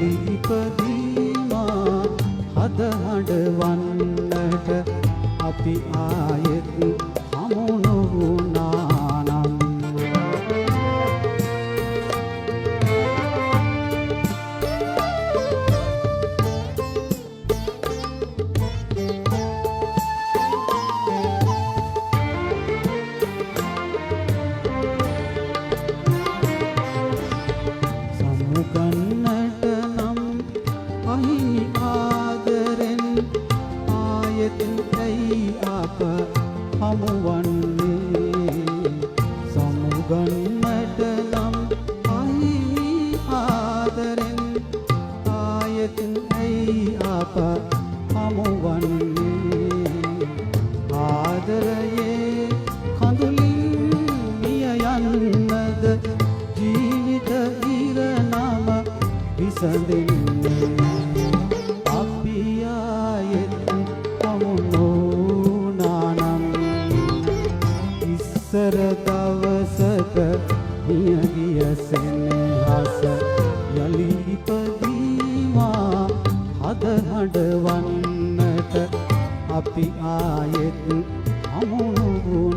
යලි ඉපදීමා හද හඬවන්නට අපි ආයෙත් හමු නොවුනා නම් සමුගන්නට නම් අහිමි ආදරෙන් ආයෙත් ඇයි අප හමුවන්නේ සමුගන්නට නම් අහිමි ආදරෙන් ආයෙත් ඇයි අප හමුවන්නේ ආදරයේ කඳුලින් මිය යන්නද ජීවිත ඉරණම විසඳෙන්නේ අපි ආයෙත් හමු නොවුනා නම් ඉස්සර දවසක මිය ගිය සෙනෙහස යලි ඉපදීමා හද හඬවන්නට අපි ආයෙත් හමු නොවුනා